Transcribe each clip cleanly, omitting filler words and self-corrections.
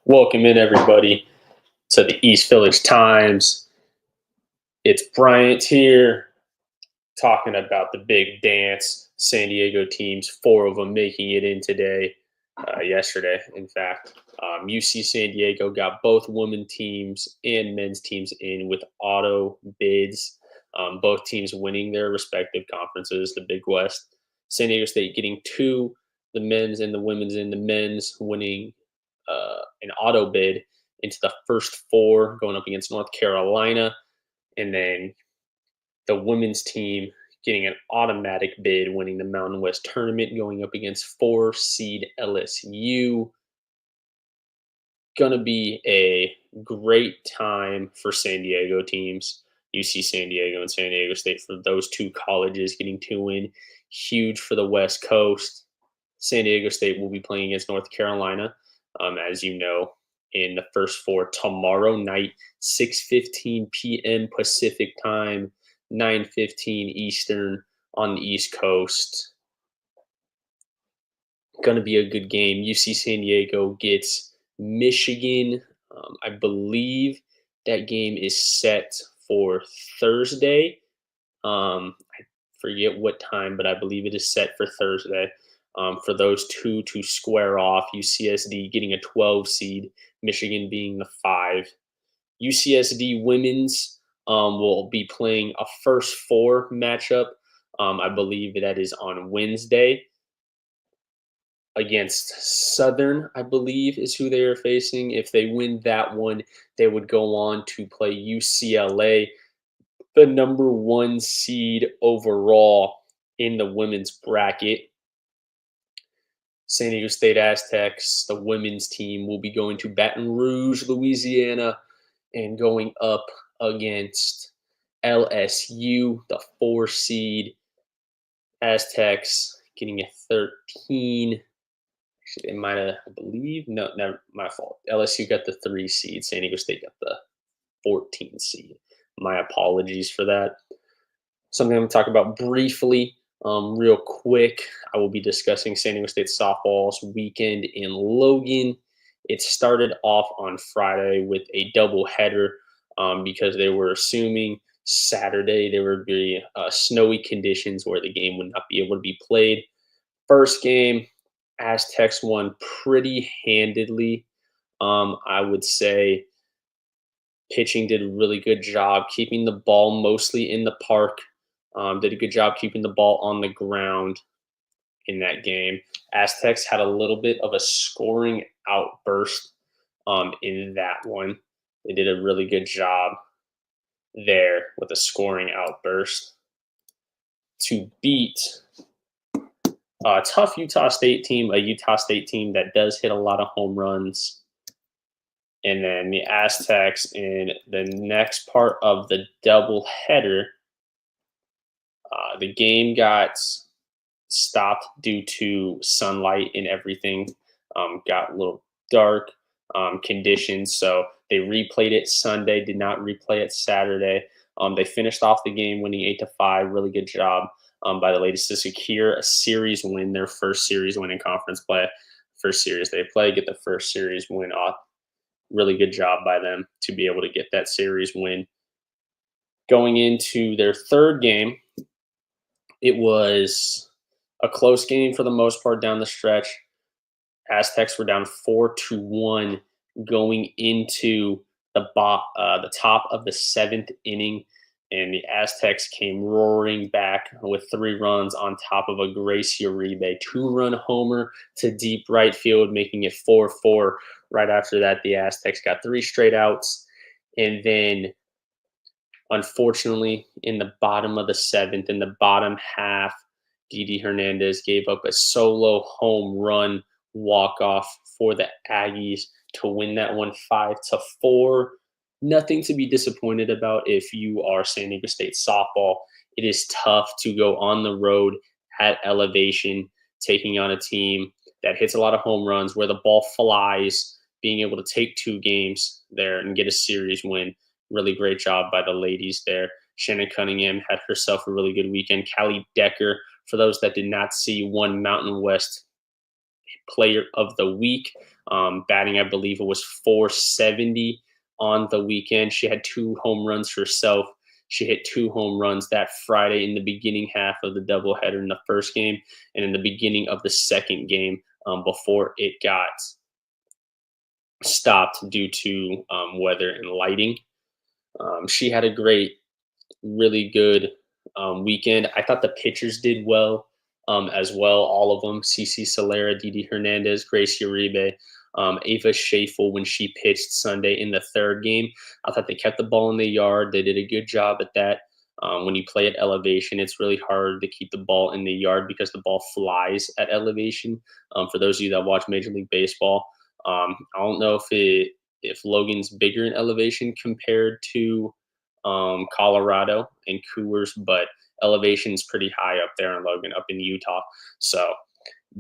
Welcome in, everybody, to the East Village Times. It's Bryant here talking about the big dance. San Diego teams, 4 of them making it in today, yesterday, in fact. UC San Diego got both women teams and men's teams in with auto bids, both teams winning their respective conferences, the Big West. San Diego State getting 2, the men's and the women's in, the men's winning an auto bid into the first 4 going up against North Carolina, and then the women's team getting an automatic bid winning the Mountain West tournament going up against 4 seed LSU. Gonna be a great time for San Diego teams, UC San Diego and San Diego State, for those 2 colleges getting 2 in. Huge for the West Coast. San Diego State will be playing against North Carolina, as you know, in the first 4 tomorrow night, 6:15 p.m. Pacific time, 9:15 Eastern on the East Coast. Going to be a good game. UC San Diego gets Michigan. I believe that game is set for Thursday. I forget what time, but I believe it is set for Thursday. For those 2 to square off, UCSD getting a 12 seed, Michigan being the 5. UCSD women's will be playing a first 4 matchup. I believe that is on Wednesday against Southern, I believe, is who they are facing. If they win that one, they would go on to play UCLA, the number 1 seed overall in the women's bracket. San Diego State Aztecs, the women's team, will be going to Baton Rouge, Louisiana, and going up against LSU, the 4 seed. Aztecs getting a 13. Actually, they might have, I believe, no, never, my fault. LSU got the 3 seed. San Diego State got the 14 seed. My apologies for that. Something I'm going to talk about briefly. Real quick, I will be discussing San Diego State Softballs weekend in Logan. It started off on Friday with a doubleheader because they were assuming Saturday there would be snowy conditions where the game would not be able to be played. First game, Aztecs won pretty handedly. I would say pitching did a really good job keeping the ball mostly in the park. Did a good job keeping the ball on the ground in that game. Aztecs had a little bit of a scoring outburst in that one. They did a really good job there with a scoring outburst to beat a tough Utah State team, a Utah State team that does hit a lot of home runs. And then the Aztecs in the next part of the doubleheader, the game got stopped due to sunlight and everything. Got a little dark conditions, so they replayed it Sunday, did not replay it Saturday. They finished off the game winning 8-5. Really good job by the ladies to secure a series win, their first series win in conference play. First series they play, get the first series win off. Really good job by them to be able to get that series win. Going into their third game, it was a close game for the most part down the stretch. Aztecs were down 4-1 going into the top of the 7th inning, and the Aztecs came roaring back with 3 runs on top of a Grace Uribe 2-run homer to deep right field, making it 4-4. Right after that, the Aztecs got 3 straight outs, and then unfortunately, in the bottom of the 7th, in the bottom half, Didi Hernandez gave up a solo home run walk-off for the Aggies to win that one 5-4. Nothing to be disappointed about if you are San Diego State softball. It is tough to go on the road at elevation, taking on a team that hits a lot of home runs, where the ball flies, being able to take 2 games there and get a series win. Really great job by the ladies there. Shannon Cunningham had herself a really good weekend. Callie Decker, for those that did not see, won Mountain West Player of the Week, batting, I believe it was 470 on the weekend. She had 2 home runs herself. She hit 2 home runs that Friday in the beginning half of the doubleheader in the first game and in the beginning of the second game before it got stopped due to weather and lighting. She had a really good weekend. I thought the pitchers did well as well, all of them. CC Solera, Didi Hernandez, Grace Uribe, Ava Schafel when she pitched Sunday in the third game. I thought they kept the ball in the yard. They did a good job at that. When you play at elevation, it's really hard to keep the ball in the yard because the ball flies at elevation. For those of you that watch Major League Baseball, I don't know if Logan's bigger in elevation compared to Colorado and Coors, but elevation is pretty high up there in Logan, up in Utah. So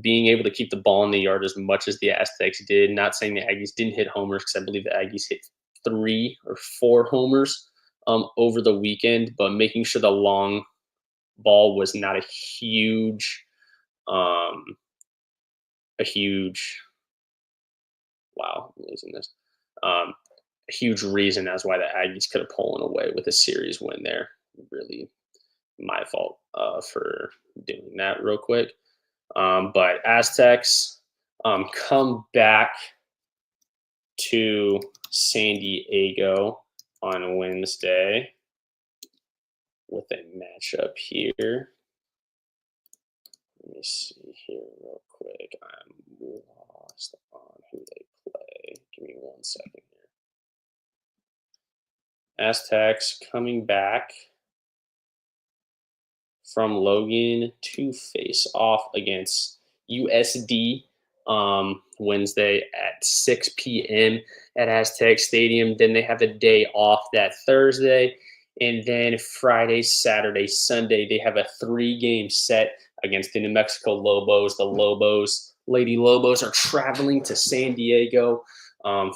being able to keep the ball in the yard as much as the Aztecs did, not saying the Aggies didn't hit homers, because I believe the Aggies hit 3 or 4 homers over the weekend, but making sure the long ball was not a huge, wow, I'm losing this. A huge reason as why the Aggies could have pulled away with a series win there. Really my fault for doing that real quick. But Aztecs come back to San Diego on Wednesday with a matchup here. Let me see here real quick. I'm lost on who they play. Give me 1 second here. Aztecs coming back from Logan to face off against USD Wednesday at 6 p.m. at Aztec Stadium. Then they have a day off that Thursday. And then Friday, Saturday, Sunday, they have a 3-game set against the New Mexico Lobos. The Lady Lobos are traveling to San Diego.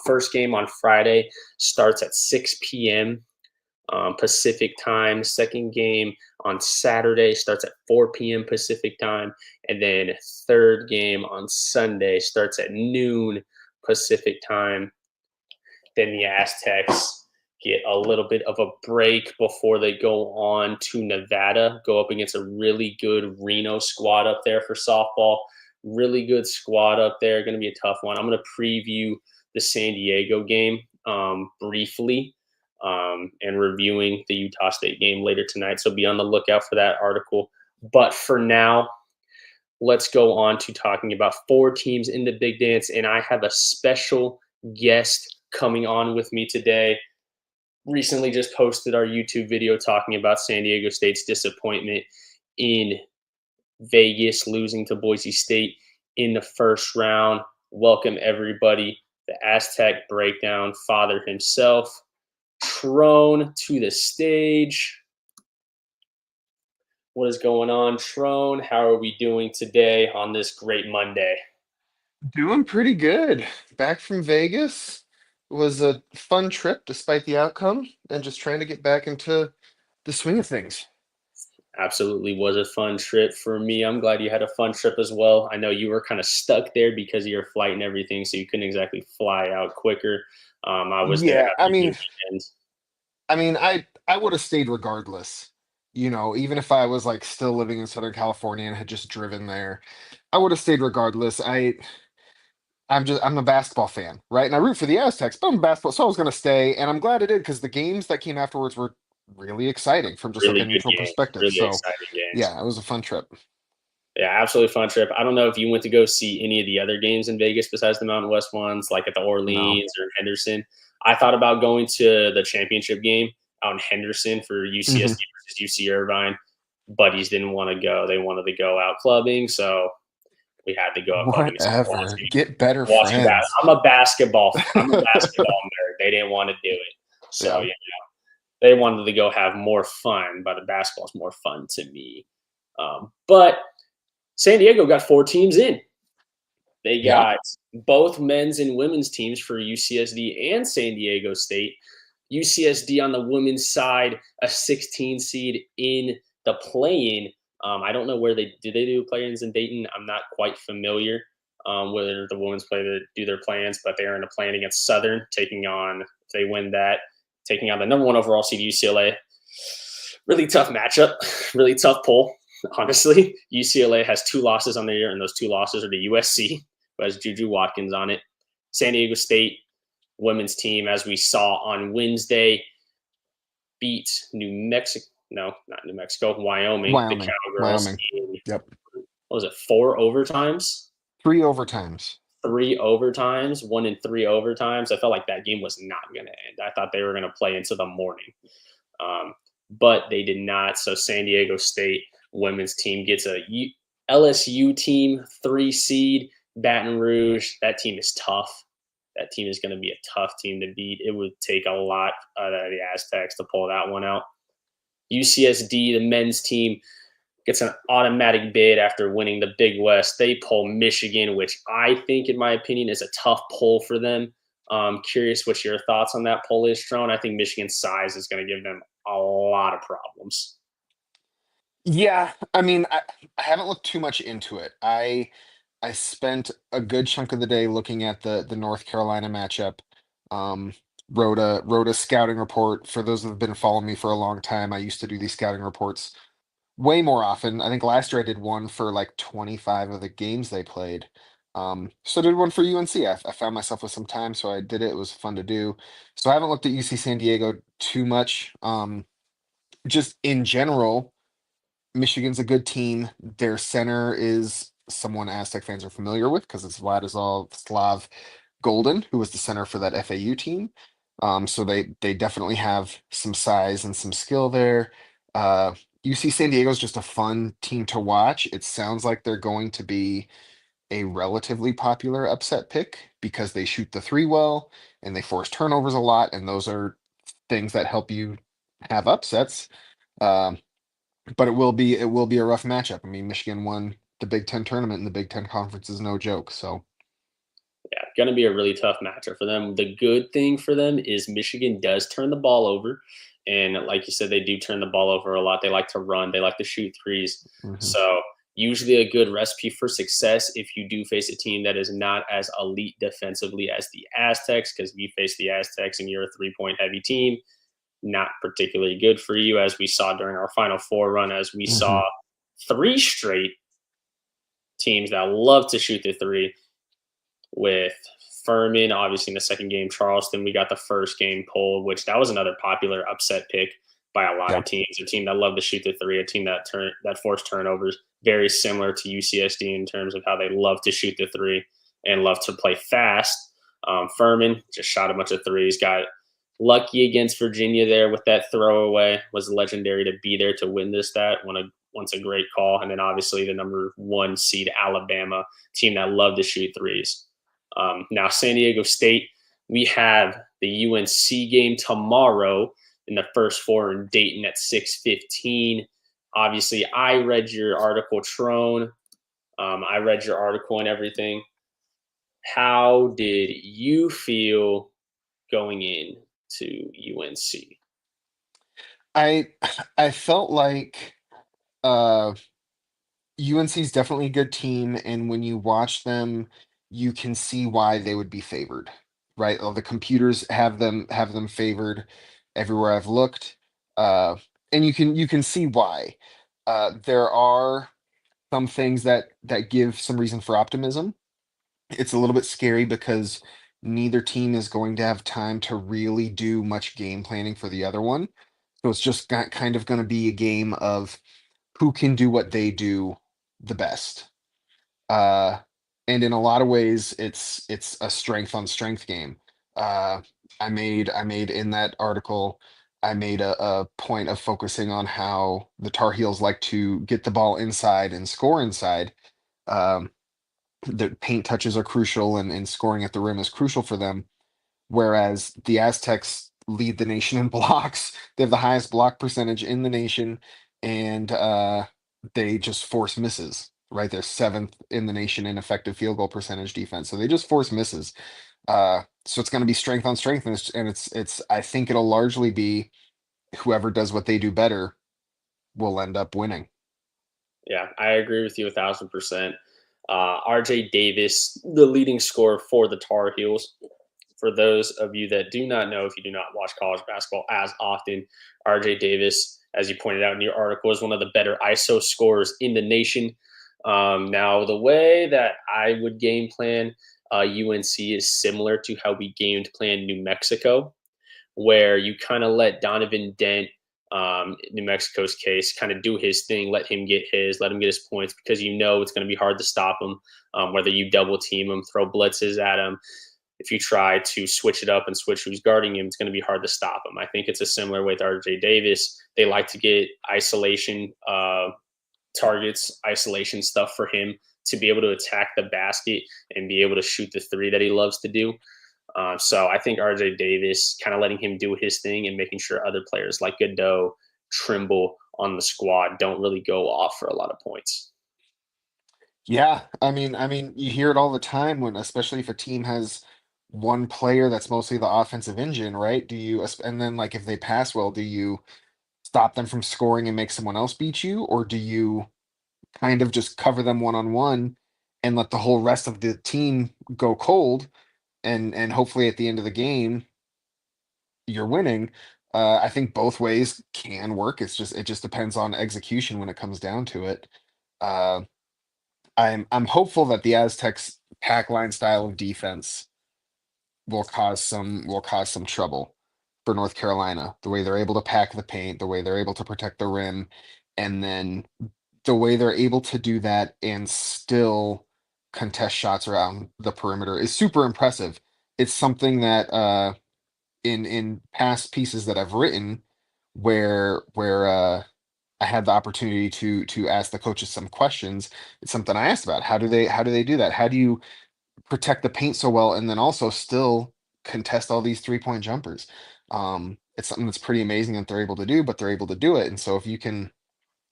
First game on Friday starts at 6 p.m. Pacific time. Second game on Saturday starts at 4 p.m. Pacific time. And then third game on Sunday starts at noon Pacific time. Then the Aztecs get a little bit of a break before they go on to Nevada, go up against a really good Reno squad up there for softball. Really good squad up there. Going to be a tough one. I'm going to preview the San Diego game briefly and reviewing the Utah State game later tonight. So be on the lookout for that article. But for now, let's go on to talking about 4 teams in the Big Dance. And I have a special guest coming on with me today. Recently just posted our YouTube video talking about San Diego State's disappointment in Vegas, losing to Boise State in the first round. Welcome, everybody. The Aztec Breakdown father himself, Trone, to the stage. What is going on, Trone? How are we doing today on this great Monday? Doing pretty good. Back from Vegas. It was a fun trip despite the outcome, and just trying to get back into the swing of things. Absolutely was a fun trip for me. I'm glad you had a fun trip as well. I know you were kind of stuck there because of your flight and everything, so you couldn't exactly fly out quicker. I was there Yeah, I having a mean, good weekend. I mean, I would have stayed regardless. Even if I was like still living in Southern California and had just driven there, I would have stayed regardless. I'm a basketball fan, right? And I root for the Aztecs, but I'm basketball, so I was gonna stay, and I'm glad I did because the games that came afterwards were really exciting from just like Really a good neutral games, perspective. really So exciting games. yeah, it was a fun trip. Yeah, absolutely fun trip. I don't know if you went to go see any of the other games in Vegas besides the Mountain West ones, like at the No. Orleans or Henderson. I thought about going to the championship game out in Henderson for Hmm. UCSD versus UC Irvine. Buddies didn't want to go; they wanted to go out clubbing, so we had to go up against Whatever. Get better watching that. friends. I'm a basketball nerd. They didn't want to do it, so Yeah. yeah, they wanted to go have more fun. But the basketball's more fun to me. But San Diego got 4 teams in. They Yeah. got both men's and women's teams for UCSD and San Diego State. UCSD on the women's side, a 16 seed in the play-in. I don't know where they do play-ins in Dayton. I'm not quite familiar. where the women's play to do their plans, but they are in a plan against Southern, taking on, if they win that, taking on the number one overall seed UCLA. Really tough matchup, really tough poll. Honestly, UCLA has 2 losses on the year, and those 2 losses are to USC, who has Juju Watkins on it. San Diego State women's team, as we saw on Wednesday, beat New Mexico. No, not New Mexico, Wyoming. The Wyoming. Cowgirls Wyoming. in, Yep. what was it, 4 overtimes? 3 overtimes. 3 overtimes, 1 in 3 overtimes. I felt like that game was not going to end. I thought they were going to play into the morning, but they did not. So San Diego State women's team gets a LSU team 3 seed, Baton Rouge. That team is tough. That team is going to be a tough team to beat. It would take a lot out of the Aztecs to pull that one out. UCSD, the men's team, gets an automatic bid after winning the Big West. They pull Michigan, which I think, in my opinion, is a tough pull for them. Curious what your thoughts on that poll is, Strone. I think Michigan's size is going to give them a lot of problems. Yeah, I mean, I haven't looked too much into it. I spent a good chunk of the day looking at the North Carolina matchup. Um, wrote a scouting report. For those that have been following me for a long time, I used to do these scouting reports way more often. I think last year I did one for like 25 of the games they played. So I did one for UNC. I found myself with some time, so I did it. It was fun to do. So I haven't looked at UC San Diego too much. Just in general, Michigan's a good team. Their center is someone Aztec fans are familiar with because it's Vladislav Golden, who was the center for that FAU team. So they definitely have some size and some skill there. Uh, UC San Diego is just a fun team to watch. It sounds like they're going to be a relatively popular upset pick because they shoot the three well and they force turnovers a lot, and those are things that help you have upsets. Um, but it will be a rough matchup. I mean, Michigan won the Big Ten tournament, and the Big Ten conference is no joke. So Yeah, going to be a really tough matchup for them. The good thing for them is Michigan does turn the ball over. And like you said, they do turn the ball over a lot. They like to run, they like to shoot threes. mhm. So, usually a good recipe for success if you do face a team that is not as elite defensively as the Aztecs, because if you face the Aztecs and you're a 3 point heavy team, not particularly good for you, as we saw during our Final Four run, as we saw Mhm. 3 straight teams that love to shoot the three with Furman. Obviously, in the second game, Charleston, we got the first game pulled, which that was another popular upset pick by a lot Yeah. of teams. A team that loved to shoot the three, a team that forced turnovers, very similar to UCSD in terms of how they love to shoot the three and love to play fast. Furman just shot a bunch of threes, got lucky against Virginia there with that throwaway, was legendary to be there to win this stat. Once a great call. And then obviously the number 1 seed Alabama, team that loved to shoot threes. Now, San Diego State, we have the UNC game tomorrow in the first four in Dayton at 6:15. Obviously, I read your article, Trone. I read your article and everything. How did you feel going in to UNC? I I felt like UNC is definitely a good team, and when you watch them, you can see why they would be favored, right? All the computers have them favored everywhere I've looked, uh, and you can see why. There are some things that give some reason for optimism. It's a little bit scary because neither team is going to have time to really do much game planning for the other one. So it's just kind of going to be a game of who can do what they do the best. Uh, and in a lot of ways, it's a strength on strength game. Uh, I made in that article, I made a point of focusing on how the Tar Heels like to get the ball inside and score inside. Um, the paint touches are crucial, and scoring at the rim is crucial for them. Whereas the Aztecs lead the nation in blocks. They have the highest block percentage in the nation, and they just force misses. Right, they're seventh in the nation in effective field goal percentage defense. So they just force misses. So it's going to be strength on strength, and it's. I think it'll largely be whoever does what they do better will end up winning. Yeah, I agree with you 1,000%. RJ Davis, the leading scorer for the Tar Heels. For those of you that do not know, if you do not watch college basketball as often, RJ Davis, as you pointed out in your article, is one of the better ISO scorers in the nation. Now, the way that I would game plan UNC is similar to how we gamed plan New Mexico, where you kind of let Donovan Dent, New Mexico's case, kind of do his thing, let him get his points, because you know it's going to be hard to stop him. Whether you double team him, throw blitzes at him, if you try to switch it up and switch who's guarding him, it's going to be hard to stop him. I think it's a similar way with RJ Davis. They like to get isolation targets, isolation stuff for him to be able to attack the basket and be able to shoot the three that he loves to do. So I think RJ Davis, kind of letting him do his thing and making sure other players like Godot, Trimble on the squad don't really go off for a lot of points. Yeah, I mean, you hear it all the time when, especially if a team has one player that's mostly the offensive engine, right? And then like if they pass well, do you stop them from scoring and make someone else beat you, or do you kind of just cover them one on one and let the whole rest of the team go cold, and hopefully at the end of the game you're winning? I think both ways can work. It just depends on execution when it comes down to it. Uh, I'm hopeful that the Aztecs pack line style of defense will cause some trouble for North Carolina. The way they're able to pack the paint, the way they're able to protect the rim, and then the way they're able to do that and still contest shots around the perimeter is super impressive. It's something that in past pieces that I've written where I had the opportunity to ask the coaches some questions. It's something I asked about. How do they do that? How do you protect the paint so well and then also still contest all these 3-point jumpers? It's something that's pretty amazing that they're able to do, but they're able to do it. And so if you can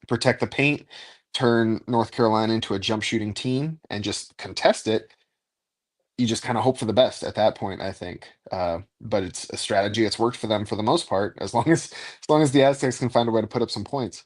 protect the paint, turn North Carolina into a jump shooting team and just contest it, you just kind of hope for the best at that point, I think. But it's a strategy that's worked for them for the most part, as long as the Aztecs can find a way to put up some points.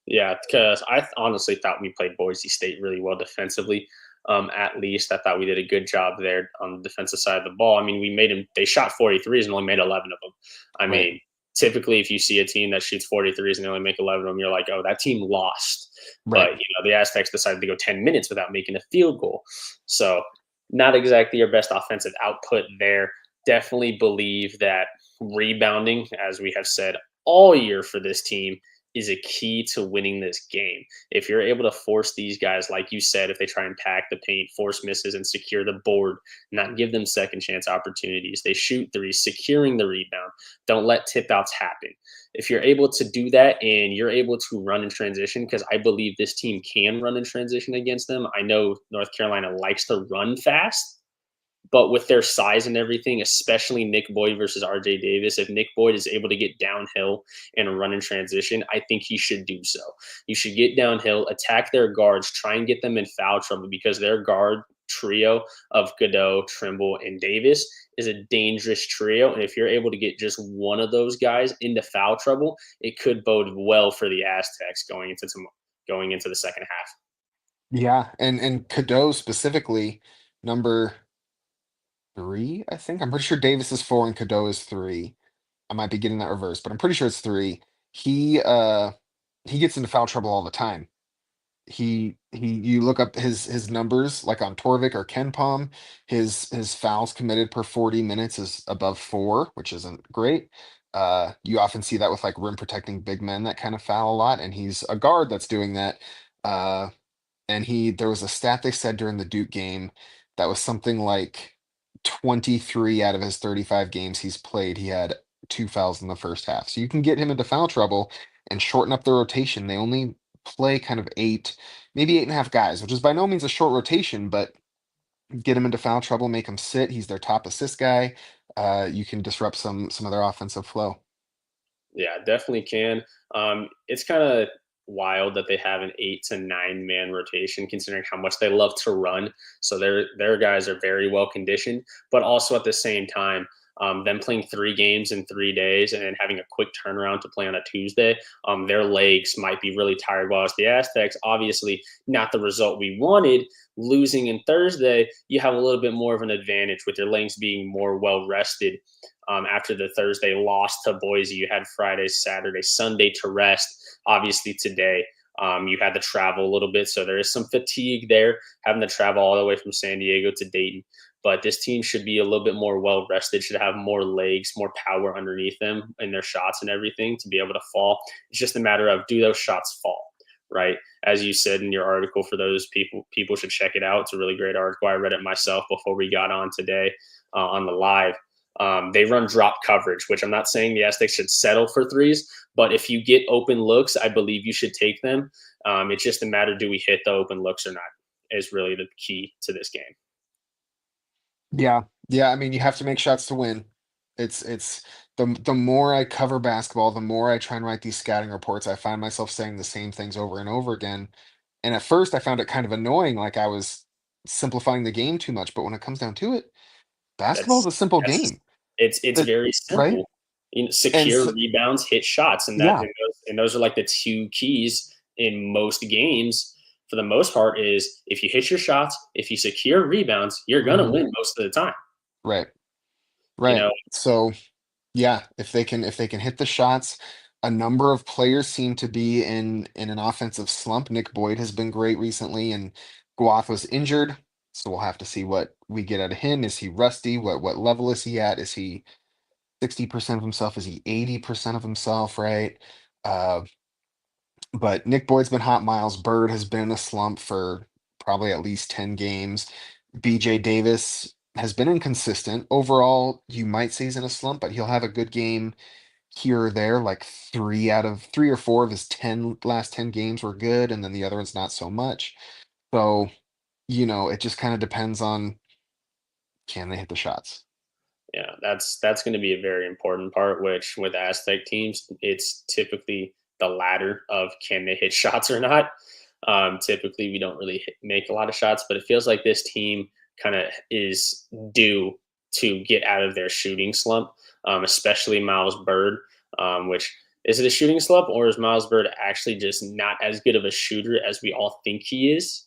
Yeah, because honestly thought we played Boise State really well defensively. At least I thought we did a good job there on the defensive side of the ball. I mean, we made them. They shot 43s and only made 11 of them. I Right. mean, typically if you see a team that shoots 43s and they only make 11 of them, you're like, oh, that team lost. But Right. the Aztecs decided to go 10 minutes without making a field goal. So not exactly your best offensive output there. Definitely believe that rebounding, as we have said all year for this team, is a key to winning this game. If you're able to force these guys, like you said, if they try and pack the paint, force misses, and secure the board, not give them second chance opportunities, they shoot threes, securing the rebound, don't let tip outs happen. If you're able to do that and you're able to run in transition, because I believe this team can run in transition against them. I know North Carolina likes to run fast, but with their size and everything, especially Nick Boyd versus RJ Davis, if Nick Boyd is able to get downhill and run in transition, I think he should do so. You should get downhill, attack their guards, try and get them in foul trouble, because their guard trio of Godot, Trimble, and Davis is a dangerous trio. And if you're able to get just one of those guys into foul trouble, it could bode well for the Aztecs going into the second half. Yeah, and Cadeau specifically, number three, I think. I'm pretty sure Davis is four and Cadeau is three. I might be getting that reversed, but I'm pretty sure it's three. He gets into foul trouble all the time. You look up his numbers like on Torvik or Ken Palm, his fouls committed per 40 minutes is above four, which isn't great. You often see that with like rim protecting big men that kind of foul a lot, and he's a guard that's doing that. Uh, and there was a stat they said during the Duke game that was something like 23 out of his 35 games he's played, he had two fouls in the first half. So you can get him into foul trouble and shorten up the rotation. They only play kind of eight, maybe eight and a half guys, which is by no means a short rotation, but get him into foul trouble, make him sit. He's their top assist guy. You can disrupt some of their offensive flow. Yeah, definitely can. It's kind of wild that they have an 8 to 9 man rotation, considering how much they love to run. So their guys are very well conditioned, but also at the same time, them playing 3 games in 3 days and then having a quick turnaround to play on a Tuesday, their legs might be really tired. While as the Aztecs, obviously not the result we wanted, losing in Thursday, you have a little bit more of an advantage with your legs being more well rested. After the Thursday loss to Boise, you had Friday, Saturday, Sunday to rest. Obviously, today you had to travel a little bit, so there is some fatigue there, having to travel all the way from San Diego to Dayton. But this team should be a little bit more well rested, should have more legs, more power underneath them in their shots and everything to be able to fall. It's just a matter of, do those shots fall, right? As you said in your article, for those people should check it out. It's a really great article. I read it myself before we got on today on the live. They run drop coverage, which I'm not saying the Aztecs should settle for threes, but if you get open looks, I believe you should take them. It's just a matter, do we hit the open looks or not, is really the key to this game. Yeah. Yeah, I mean, you have to make shots to win. It's the more I cover basketball, the more I try and write these scouting reports, I find myself saying the same things over and over again. And at first I found it kind of annoying, like I was simplifying the game too much, but when it comes down to it, basketball is That's a simple that's game. it's It, very right? simple. You know, And secure so, rebounds, hit shots, and yeah. those are like the two keys in most games. For the most part, is if you hit your shots, if you secure rebounds, you're gonna Mhm. win most of the time. Right. You Right. know, So yeah, if they can hit the shots, a number of players seem to be in an offensive slump. Nick Boyd has been great recently, and Guath was injured, so we'll have to see what we get out of him. Is he rusty? What level is he at? Is he 60% of himself? Is he 80% of himself? Right. Uh, but Nick Boyd's been hot. Miles Bird has been in a slump for probably at least 10 games. BJ Davis has been inconsistent. Overall, you might say he's in a slump, but he'll have a good game here or there, like 3 or 4 of his 10 games were good, and then the other ones not so much. So, it just kind of depends on, can they hit the shots? yeah, that's going to be a very important part. Which with Aztec teams, it's typically the latter of, can they hit shots or not. Typically, we don't really make a lot of shots, but it feels like this team kind of is due to get out of their shooting slump, especially Miles Bird. Which, is it a shooting slump, or is Miles Bird actually just not as good of a shooter as we all think he is?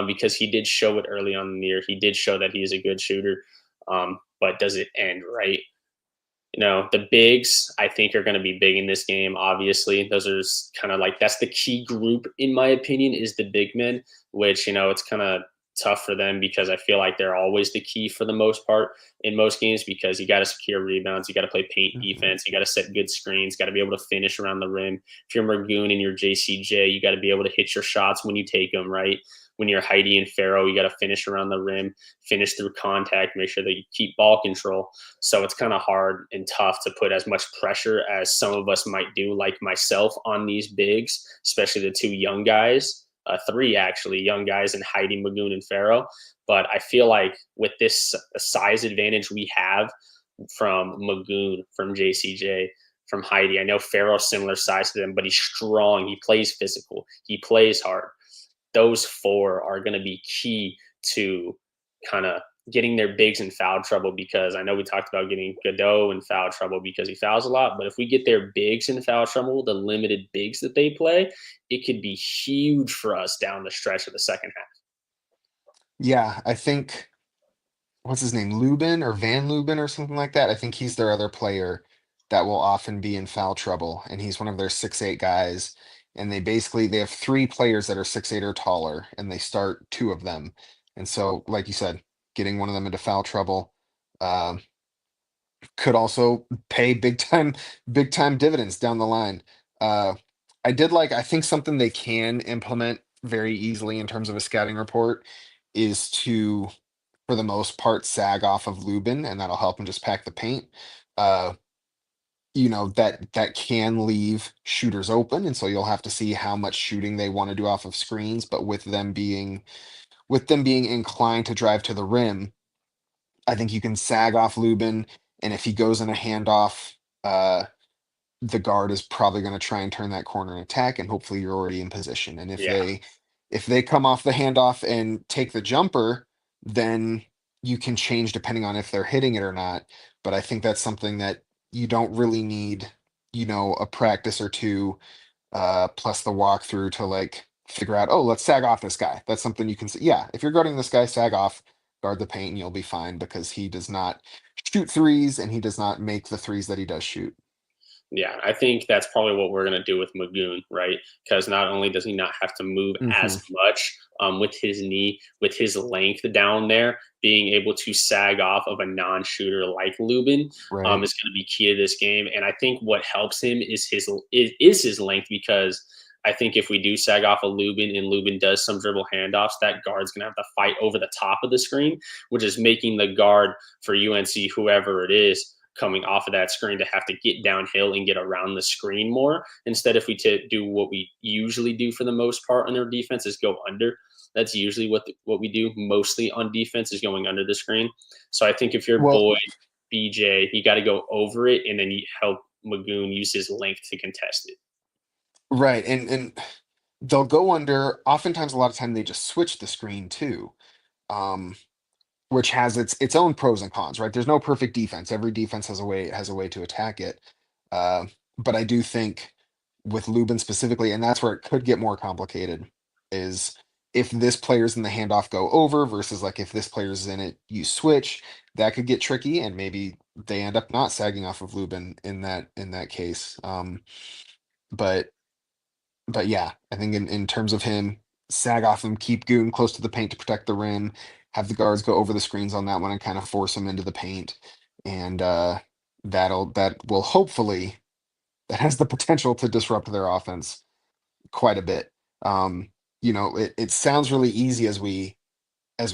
Because he did show it early on in the year. He did show that he is a good shooter. But does it end right? The bigs, I think, are going to be big in this game. Obviously, those are kind of like, that's the key group, in my opinion, is the big men, which, it's kind of tough for them because I feel like they're always the key for the most part in most games, because you got to secure rebounds, you got to play paint Mhm. defense, you got to set good screens, got to be able to finish around the rim. If you're Margoon and you're JCJ, you got to be able to hit your shots when you take them, right? When you're Heidi and Farrow, you got to finish around the rim, finish through contact, make sure that you keep ball control. So it's kind of hard and tough to put as much pressure as some of us might do, like myself, on these bigs, especially the two young guys, three actually young guys, in Heidi, Magoon, and Farrow. But I feel like with this size advantage we have from Magoon, from JCJ, from Heidi, I know Farrow's similar size to them, but he's strong. He plays physical. He plays hard. Those four are going to be key to kind of getting their bigs in foul trouble, because I know we talked about getting Godot in foul trouble because he fouls a lot. But if we get their bigs in foul trouble, the limited bigs that they play, it could be huge for us down the stretch of the second half. Yeah, I think, what's his name? Lubin or Van Lubin or something like that. I think he's their other player that will often be in foul trouble, and he's one of their 6'8" guys. And they have 3 players that are 6'8" or taller, and they start 2 of them. And so, like you said, getting one of them into foul trouble um, could also pay big time dividends down the line. Uh, I think something they can implement very easily in terms of a scouting report is to, for the most part, sag off of Lubin, and that'll help him just pack the paint. Uh, that can leave shooters open, and so you'll have to see how much shooting they want to do off of screens. But with them being inclined to drive to the rim, I think you can sag off Lubin, and if he goes in a handoff, uh, the guard is probably going to try and turn that corner and attack, and hopefully you're already in position. And if Yeah. they come off the handoff and take the jumper, then you can change depending on if they're hitting it or not. but I think that's something that you don't really need, a practice or two plus the walkthrough to like figure out, oh, let's sag off this guy. That's something you can say. Yeah, if you're guarding this guy, sag off, guard the paint, and you'll be fine because he does not shoot threes and he does not make the threes that he does shoot. Yeah, I think that's probably what we're going to do with Magoon, right? Because not only does he not have to move as Hmm. much with his knee, with his length down there, being able to sag off of a non-shooter like Lubin Right. is going to be key to this game. And I think what helps him is his length because I think if we do sag off a Lubin and Lubin does some dribble handoffs, that guard's going to have to fight over the top of the screen, which is making the guard for UNC, whoever it is, coming off of that screen to have to get downhill and get around the screen more. Instead, if we do what we usually do for the most part on their defense is go under. That's usually what we do mostly on defense is going under the screen. So I think if your Well, boy BJ, you got to go over it and then you help Magoon use his length to contest it. right. And they'll go under. Oftentimes, a lot of time they just switch the screen too. Um, which has its own pros and cons, right? There's no perfect defense. Every defense has a way to attack it. Uh, but I do think with Lubin specifically, and that's where it could get more complicated, is if this player's in the handoff go over versus like if this player's in it, you switch, that could get tricky, and maybe they end up not sagging off of Lubin in that case. But but yeah, I think in terms of him, sag off him, keep Goon close to the paint to protect the rim, have the guards go over the screens on that one and kind of force him into the paint. And that will hopefully that has the potential to disrupt their offense quite a bit. Um, it sounds really easy as we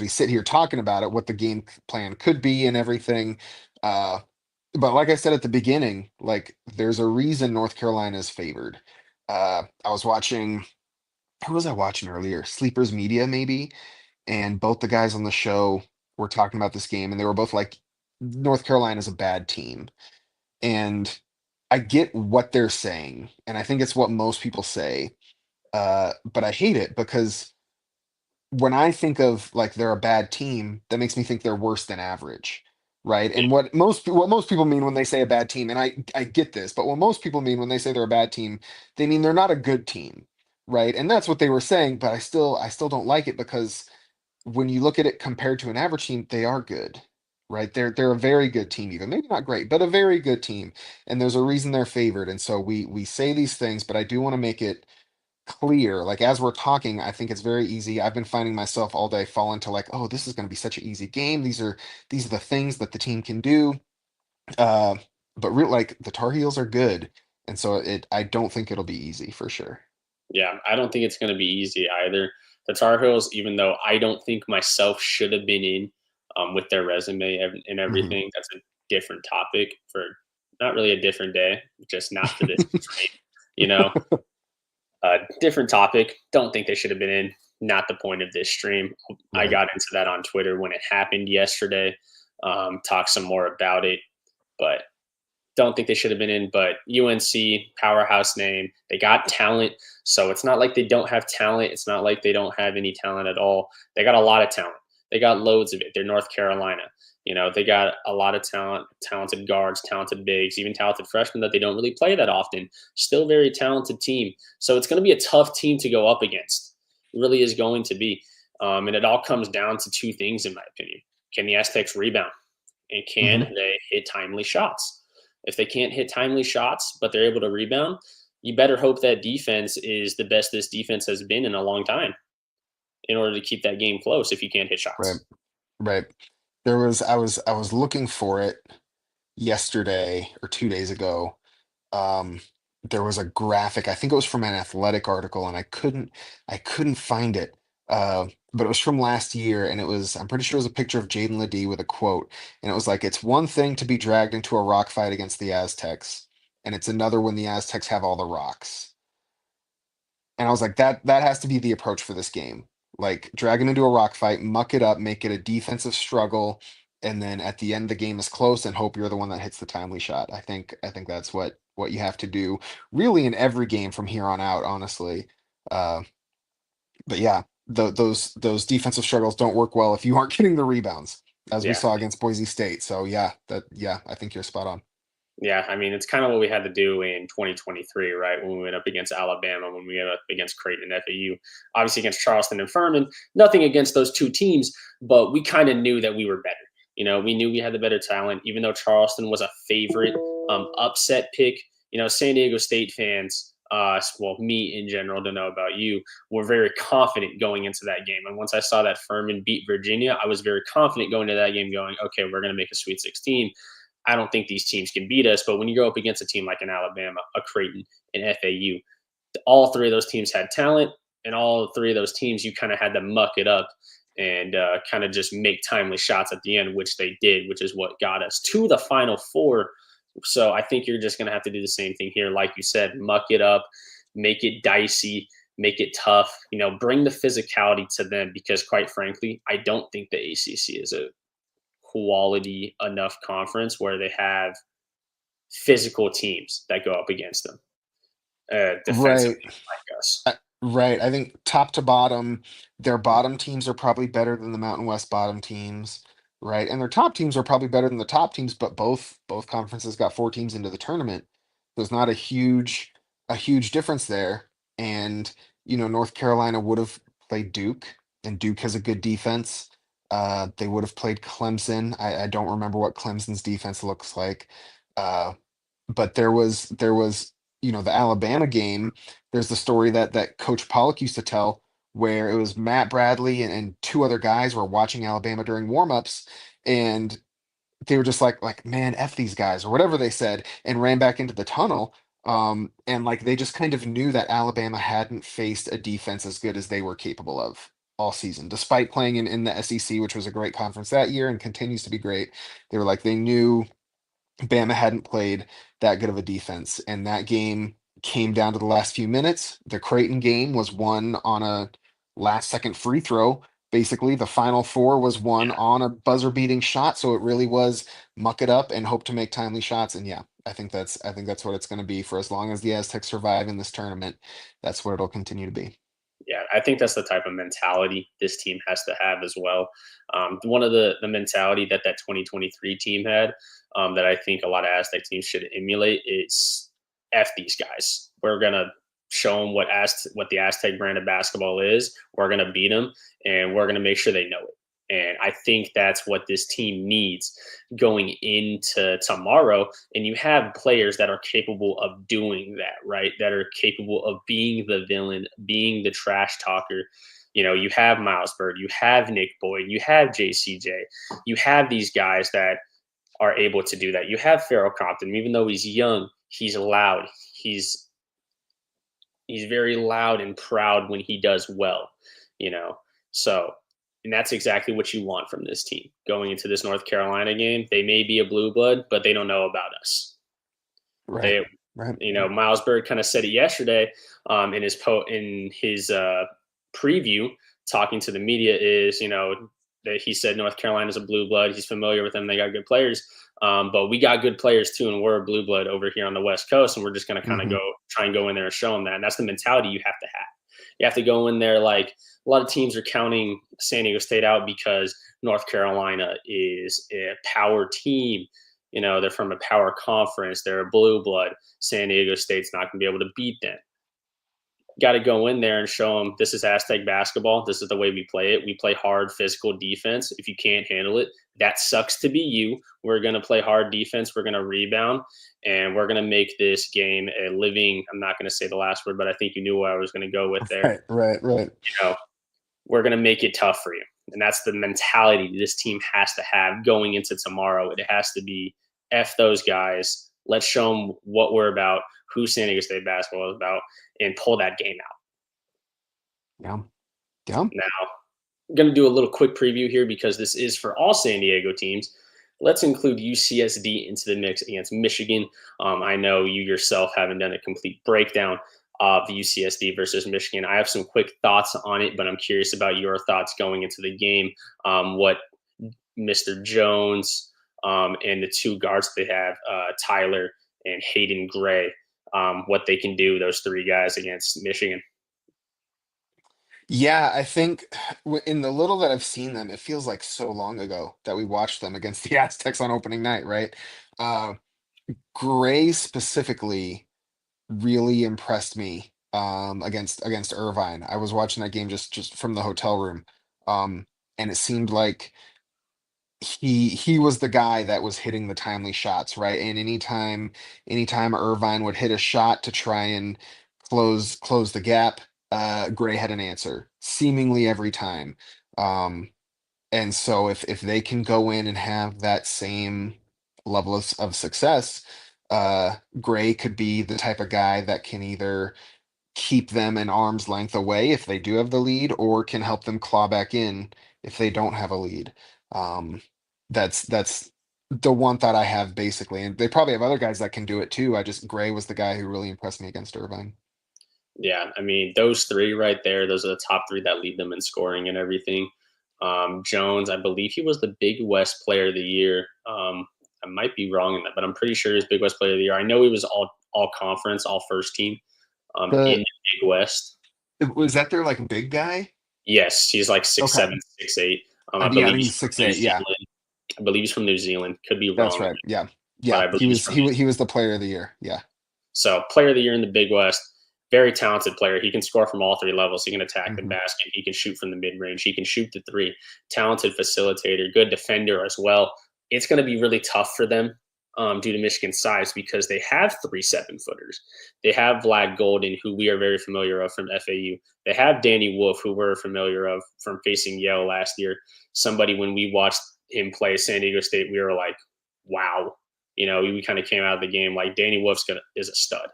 sit here talking about it, what the game plan could be and everything. Uh, but like I said at the beginning, like there's a reason North Carolina is favored. I was watching who was I watching earlier? Sleepers Media, maybe. And both the guys on the show were talking about this game, and they were both like, North Carolina's a bad team. And I get what they're saying, and I think it's what most people say. But I hate it because when I think of like they're a bad team, that makes me think they're worse than average, right? Yeah, And what most people mean when they say a bad team, and I get this, but what most people mean when they say they're a bad team, they mean they're not a good team, right? And that's what they were saying, but I still don't like it because when you look at it compared to an average team, they are good, right? They're a very good team, even maybe not great, but a very good team, and there's a reason they're favored. And so we say these things, but I do want to make it clear. Like as we're talking, I think it's very easy. I've been finding myself all day fall into like, oh, this is going to be such an easy game. These are the things that the team can do. Uh, but real like the Tar Heels are good, and so I don't think it'll be easy for sure. yeah. I don't think it's going to be easy either. The Tar Heels, even though I don't think myself should have been in with their resume and Hmm. everything, that's a different topic for not really a different day, just not for this stream. You know, different topic. Don't think they should have been in. Not the point of this stream. I Right. got into that on Twitter when it happened yesterday. Talk some more about it, but don't think they should have been in. But UNC, powerhouse name. They got talent. So it's not like they don't have talent. It's not like they don't have any talent at all. They got a lot of talent. They got loads of it. They're North Carolina. They got a lot of talent, talented guards, talented bigs, even talented freshmen that they don't really play that often. Still very talented team. So it's going to be a tough team to go up against. It really is going to be. And it all comes down to two things, in my opinion. Can the Aztecs rebound? And can Hmm. they hit timely shots? If they can't hit timely shots, but they're able to rebound, you better hope that defense is the best this defense has been in a long time in order to keep that game close if you can't hit Right. shots. Right. I was looking for it yesterday or 2 days ago. um there was a graphic, I think it was from an athletic article, and I couldn't find it. But it was from last year, and I'm pretty sure it was a picture of Jaden Ledee with a quote, and it was like, it's one thing to be dragged into a rock fight against the Aztecs, and it's another when the Aztecs have all the rocks. And I was like, that has to be the approach for this game. Like drag him into a rock fight, muck it up, make it a defensive struggle, and then at the end the game is close and hope you're the one that hits the timely shot. I think that's what you have to do really in every game from here on out, honestly. Uh, but yeah, those defensive struggles don't work well if you aren't getting the rebounds. as we Yeah. saw against Boise State. So yeah, I think you're spot on. Yeah, I mean, it's kind of what we had to do in 2023, right? When we went up against Alabama, when we went up against Creighton and FAU, obviously against Charleston and Furman. Nothing against those two teams, but we kind of knew that we were better. We knew we had the better talent, even though Charleston was a favorite upset pick. San Diego State fans, well, me in general, don't know about you, were very confident going into that game. And once I saw that Furman beat Virginia, I was very confident going to that game, going, okay, we're going to make a Sweet 16. I don't think these teams can beat us. But when you go up against a team like an Alabama, a Creighton, an FAU, all three of those teams had talent, and all three of those teams, you kind of had to muck it up and kind of just make timely shots at the end, which they did, which is what got us to the Final Four. So I think you're just going to have to do the same thing here. Like you said, muck it up, make it dicey, make it tough, bring the physicality to them because, quite frankly, I don't think the ACC is a quality enough conference where they have physical teams that go up against them, defensive Right. teams like us. Right. I think top to bottom, their bottom teams are probably better than the Mountain West bottom teams, right? And their top teams are probably better than the top teams, but both conferences got four teams into the tournament. There's not a huge difference there. And North Carolina would have played Duke, and Duke has a good defense. They would have played Clemson. I don't remember what Clemson's defense looks like. Uh, but there was the Alabama game. There's the story that Coach Pollock used to tell where it was Matt Bradley and two other guys were watching Alabama during warmups, and they were just like man, F these guys or whatever they said, and ran back into the tunnel. And like they just kind of knew that Alabama hadn't faced a defense as good as they were capable of all season, despite playing in the SEC, which was a great conference that year and continues to be great. They were like they knew Bama hadn't played that good of a defense, and that game came down to the last few minutes. The Creighton game was won on a last second free throw. Basically, the final four was won Yeah, on a buzzer beating shot. So it really was muck it up and hope to make timely shots. And yeah, I think that's what it's going to be for as long as the Aztecs survive in this tournament. That's what it'll continue to be. yeah, I think that's the type of mentality this team has to have as well. One of the mentality that 2023 team had, that I think a lot of Aztec teams should emulate is f these guys. We're gonna show them what the Aztec brand of basketball is. We're gonna beat them, and we're gonna make sure they know it. And I think that's what this team needs going into tomorrow. And you have players that are capable of doing that, right? That are capable of being the villain, being the trash talker. You have Miles Bird, you have Nick Boyd, you have JCJ, you have these guys that are able to do that. You have Farrell Compton, even though he's young, he's loud. He's very loud and proud when he does well, you know. So, and that's exactly what you want from this team going into this North Carolina game. They may be a blue blood, but they don't know about us. Right. They, Right. Miles Bird kind of said it yesterday in his preview, talking to the media. Is that he said North Carolina's a blue blood. He's familiar with them. They got good players, but we got good players too, and we're a blue blood over here on the West Coast, and we're just going to kind of Hmm. go try and go in there and show them that. And that's the mentality you have to have. You have to go in there like a lot of teams are counting San Diego State out because North Carolina is a power team. They're from a power conference. They're a blue blood. San Diego State's not going to be able to beat them. Got to go in there and show them this is Aztec basketball. This is the way we play it. We play hard physical defense. If you can't handle it, that sucks to be you. We're going to play hard defense. We're going to rebound, and we're going to make this game a living. I'm not going to say the last word, but I think you knew where I was going to go with there. Right. Right. Right. You know, we're going to make it tough for you. And that's the mentality this team has to have going into tomorrow. It has to be F those guys. Let's show them what we're about, who San Diego State basketball is about, and pull that game out. Yeah. Yeah. Now, I'm going to do a little quick preview here because this is for all San Diego teams. Let's include UCSD into the mix against Michigan. I know you yourself haven't done a complete breakdown of UCSD versus Michigan. I have some quick thoughts on it, but I'm curious about your thoughts going into the game. What Mr. Jones and the two guards they have, Tyler and Hayden Gray, what they can do, those three guys against Michigan. Yeah, I think in the little that I've seen them, it feels like so long ago that we watched them against the Aztecs on opening night, right? Uh, Gray specifically really impressed me against Irvine. I was watching that game just from the hotel room, um, and it seemed like he was the guy that was hitting the timely shots, right? And anytime Irvine would hit a shot to try and close the gap, Gray had an answer, seemingly every time. Um, and so if they can go in and have that same level of success, Gray could be the type of guy that can either keep them an arm's length away if they do have the lead, or can help them claw back in if they don't have a lead. Um, that's the one thought I have basically, and they probably have other guys that can do it too. I just Gray was the guy who really impressed me against Irvine. Yeah, I mean, those three right there, those are the top three that lead them in scoring and everything. Jones, I believe he was the Big West Player of the Year. I might be wrong in that, but I'm pretty sure he's Big West Player of the Year. I know he was all conference, all first team in The the Big West. Was that their like big guy? Yes, he's like six Okay. seven, 6'8". I Yeah, I believe think he's he's from six New eight. Yeah, Zealand. I believe he's from New Zealand. Could be that's wrong, right. Yeah, but yeah. I believe he's from New He Zealand. was the player of the year. Yeah. So, player of the year in the Big West, very talented player. He can score from all three levels. He can attack the Hmm. basket. He can shoot from the mid range. He can shoot the three. Talented facilitator, good defender as well. It's going to be really tough for them due to Michigan's size because they have 3 7-footers. They have Vlad Golden, who we are very familiar of from FAU. They have Danny Wolf, who we're familiar of from facing Yale last year. Somebody, when we watched him play San Diego State, we were like, wow. We kind of came out of the game like Danny Wolf's is a stud.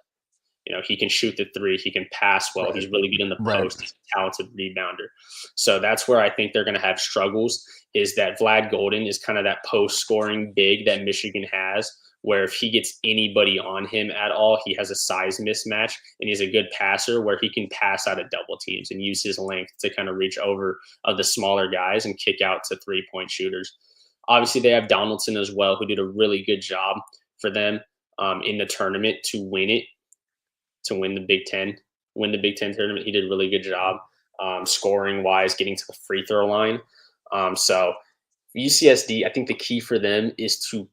He can shoot the three. He can pass well. Right. He's really good in the Right. post. He's a talented rebounder. So that's where I think they're going to have struggles is that Vlad Golden is kind of that post scoring big that Michigan has, where if he gets anybody on him at all, he has a size mismatch and he's a good passer where he can pass out of double teams and use his length to kind of reach over of the smaller guys and kick out to 3-point shooters. Obviously, they have Donaldson as well, who did a really good job for them in the tournament to win the Big Ten, win the Big Ten tournament. He did a really good job scoring wise, getting to the free throw line. So UCSD, I think the key for them is to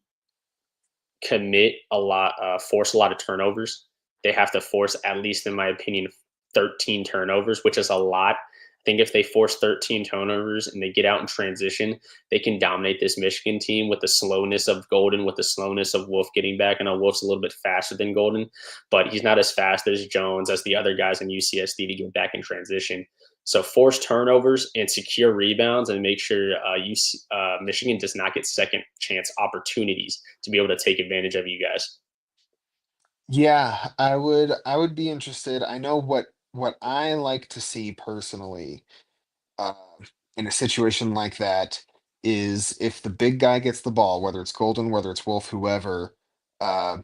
commit a lot, force a lot of turnovers. They have to force, at least in my opinion, 13 turnovers, which is a lot. I think if they force 13 turnovers and they get out in transition, they can dominate this Michigan team with the slowness of Golden, with the slowness of Wolf getting back. I know Wolf's a little bit faster than Golden, but he's not as fast as Jones, as the other guys in UCSD to get back in transition. So force turnovers and secure rebounds and make sure Michigan does not get second chance opportunities to be able to take advantage of you guys. Yeah, I would be interested. I know what I like to see personally uh, in a situation like that is if the big guy gets the ball, whether it's Golden, whether it's Wolf, whoever, uh,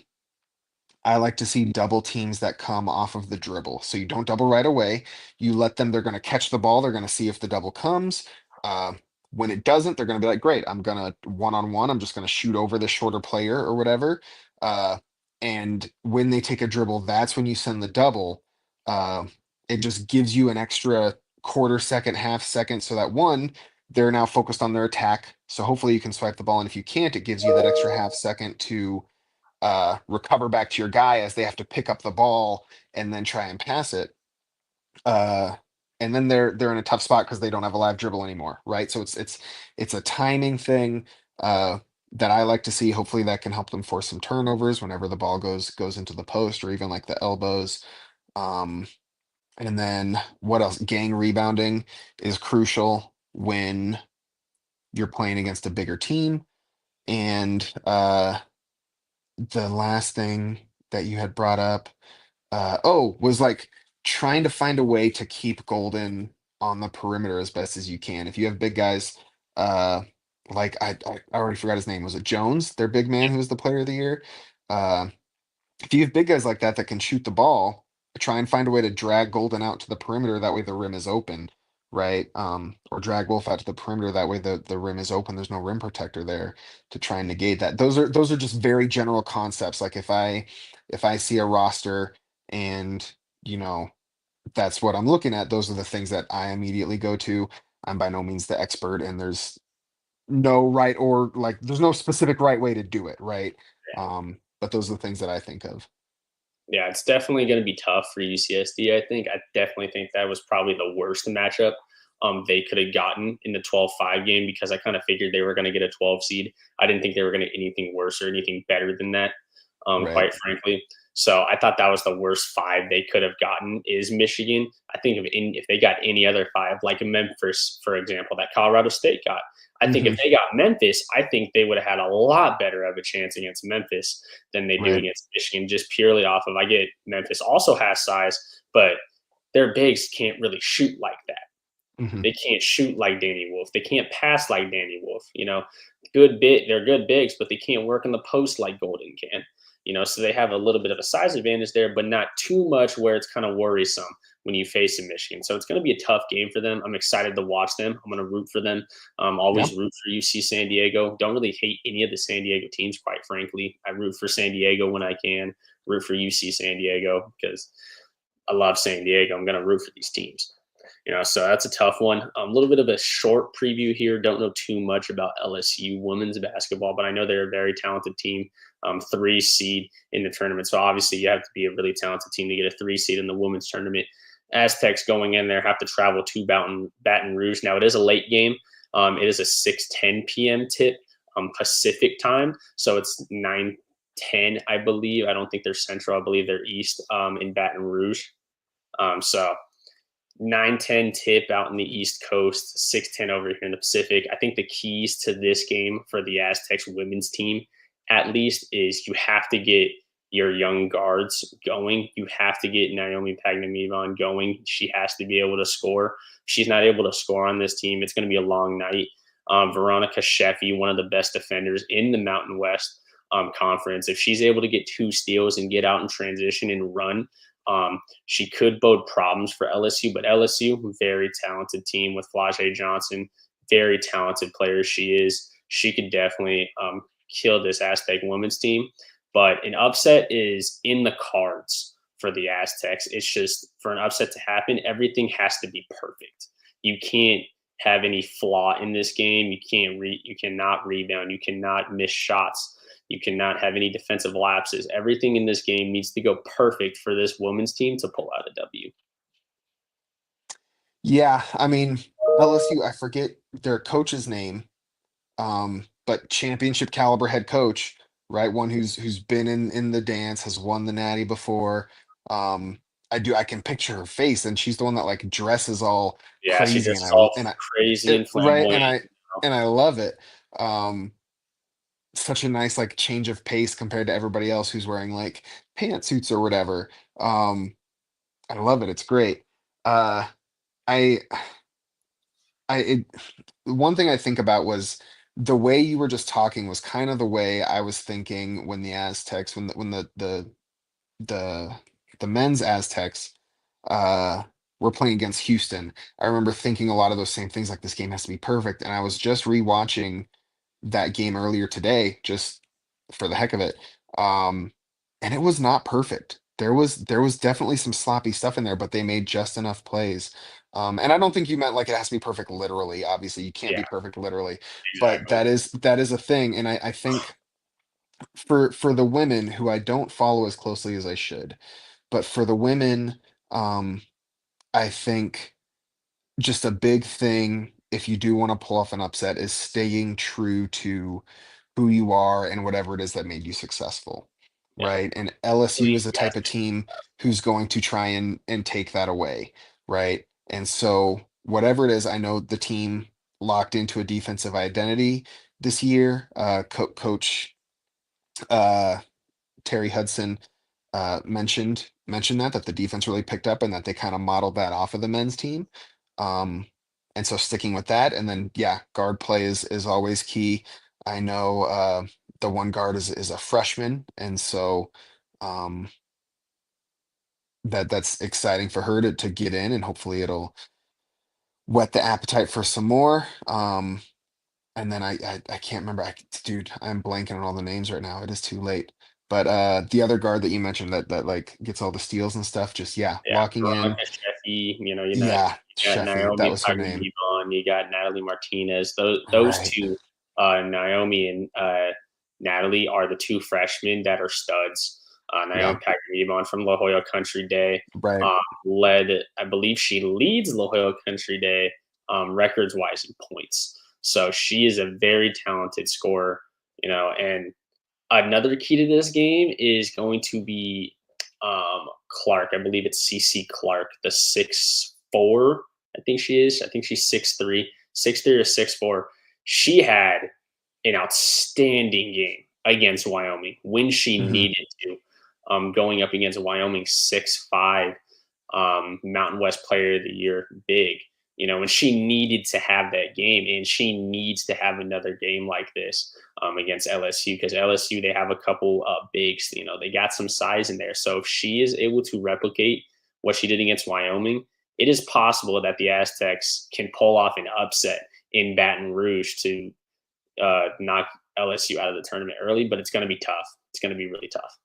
I like to see double teams that come off of the dribble. So you don't double right away. You let them, they're going to catch the ball. They're going to see if the double comes. Uh, when it doesn't, they're going to be like, great, I'm going to one on one. I'm just going to shoot over the shorter player or whatever. Uh, and when they take a dribble, that's when you send the double. Uh, it just gives you an extra quarter second, half second. So that one, they're now focused on their attack. So hopefully you can swipe the ball. And if you can't, it gives you that extra half second to recover back to your guy as they have to pick up the ball and then try and pass it. Uh, and then they're in a tough spot because they don't have a live dribble anymore, right? So it's a timing thing that I like to see. Hopefully that can help them force some turnovers whenever the ball goes into the post or even like the elbows. Um, and then what else? Gang rebounding is crucial when you're playing against a bigger team. And the last thing that you had brought up, was like trying to find a way to keep Golden on the perimeter as best as you can. If you have big guys, uh, like I already forgot his name. Was it Jones, their big man who was the player of the year? Uh, if you have big guys like that that can shoot the ball, try and find a way to drag Golden out to the perimeter. That way the rim is open, right? Or drag Wolf out to the perimeter. That way the rim is open. There's no rim protector there to try and negate that. Those are just very general concepts. Like if I see a roster and you know that's what I'm looking at. Those are the things that I immediately go to. I'm by no means the expert, and there's no right or like there's no specific right way to do it, right? But those are the things that I think of. Yeah, it's definitely going to be tough for UCSD. I definitely think that was probably the worst matchup they could have gotten in the 12-5 game because I kind of figured they were going to get a 12 seed. I didn't think they were going to get anything worse or anything better than that, Right. quite frankly. So I thought that was the worst five they could have gotten is Michigan. I think if they got any other five, like Memphis, for example, that Colorado State got, I think if Hmm. they got Memphis, I think they would have had a lot better of a chance against Memphis than they do Right. against Michigan, just purely off of I get Memphis also has size, but their bigs can't really shoot like that. Hmm. They can't shoot like Danny Wolf. They can't pass like Danny Wolf. They're good bigs, but they can't work in the post like Golden can. So they have a little bit of a size advantage there, but not too much where it's kind of worrisome when you face in Michigan. So it's going to be a tough game for them. I'm excited to watch them. I'm going to root for them. Yeah. Always root for UC San Diego. Don't really hate any of the San Diego teams, quite frankly. I root for San Diego when I can. Root for UC San Diego because I love San Diego. I'm going to root for these teams. So that's a tough one. A little bit of a short preview here. Don't know too much about LSU women's basketball, but I know they're a very talented team, three seed in the tournament. So obviously, you have to be a really talented team to get a three seed in the women's tournament. Aztecs going in there have to travel to Baton Rouge. Now it is a late game. It is a 6:10 p.m. tip Pacific time, so it's 9:10, I believe. I don't think they're Central. I believe they're East in Baton Rouge. So 9:10 tip out in the East Coast, 6:10 over here in the Pacific. I think the keys to this game for the Aztecs women's team, at least, is you have to get your young guards going. You have to get Naomi Pagnamivon going. She has to be able to score. If she's not able to score on this team, it's going to be a long night. Veronica Sheffy, one of the best defenders in the Mountain West conference, if she's able to get two steals and get out in transition and run, she could bode problems for LSU, but LSU, very talented team with Flajay Johnson, very talented player she is. She could definitely kill this Aztec women's team, but an upset is in the cards for the Aztecs. It's just for an upset to happen, everything has to be perfect. You can't have any flaw in this game. You cannot rebound. You cannot miss shots. You cannot have any defensive lapses. Everything in this game needs to go perfect for this women's team to pull out a W. Yeah. I mean, LSU, I forget their coach's name, but championship caliber head coach, right? One who's been in the dance, has won the Natty before. Um, I can picture her face, and she's the one that like dresses all Yeah, she crazy, and just all crazy it, and right, flamboyant. and I love it. Um, Such a nice like change of pace compared to everybody else who's wearing like pantsuits or whatever. Um, I love it. It's great. Uh, I it one thing I think about was the way you were just talking was kind of the way I was thinking when the Aztecs, the the men's Aztecs were playing against Houston. I remember thinking a lot of those same things, like this game has to be perfect. And I was just rewatching that game earlier today, just for the heck of it. Um, and it was not perfect. There was definitely some sloppy stuff in there, but they made just enough plays. And I don't think you meant like it has to be perfect literally. Obviously, you can't Yeah, be perfect literally, but exactly. that is a thing. And I think for the women who I don't follow as closely as I should, but for the women, um, I think just a big thing if you do want to pull off an upset is staying true to who you are and whatever it is that made you successful, Yeah, right? And LSU is the type of enthusiastic. team who's going to try and take that away, right? And so whatever it is, I know the team locked into a defensive identity this year. Coach uh, Terry Hudson mentioned that the defense really picked up and that they kind of modeled that off of the men's team. Um, and so sticking with that, and then yeah, guard play is always key. I know the one guard is a freshman, and so um, that's exciting for her to get in, and hopefully it'll whet the appetite for some more. And then I can't remember, dude, I'm blanking on all the names right now. It is too late. But the other guard that you mentioned that like gets all the steals and stuff, just yeah, Yeah, locking in. Veronica Sheffy, Yeah, you got Sheffy, that Naomi was her name. Paguyimon, you got Natalie Martinez. Those Right, two, Naomi and Natalie, are the two freshmen that are studs. yeah, Naomi Paguyimon from La Jolla Country Day right. led, I believe she leads La Jolla Country Day records wise in points. So she is a very talented scorer, and another key to this game is going to be Clark. I believe it's CC Clark, the 6'4". I think she is. I think she's 6'3", 6'3" or 6'4". She had an outstanding game against Wyoming when she Hmm. needed to. Going up against Wyoming 6'5", Mountain West Player of the Year, big. And she needed to have that game, and she needs to have another game like this against LSU, because LSU, they have a couple bigs. They got some size in there. So if she is able to replicate what she did against Wyoming, it is possible that the Aztecs can pull off an upset in Baton Rouge to knock LSU out of the tournament early. But it's going to be tough. It's going to be really tough.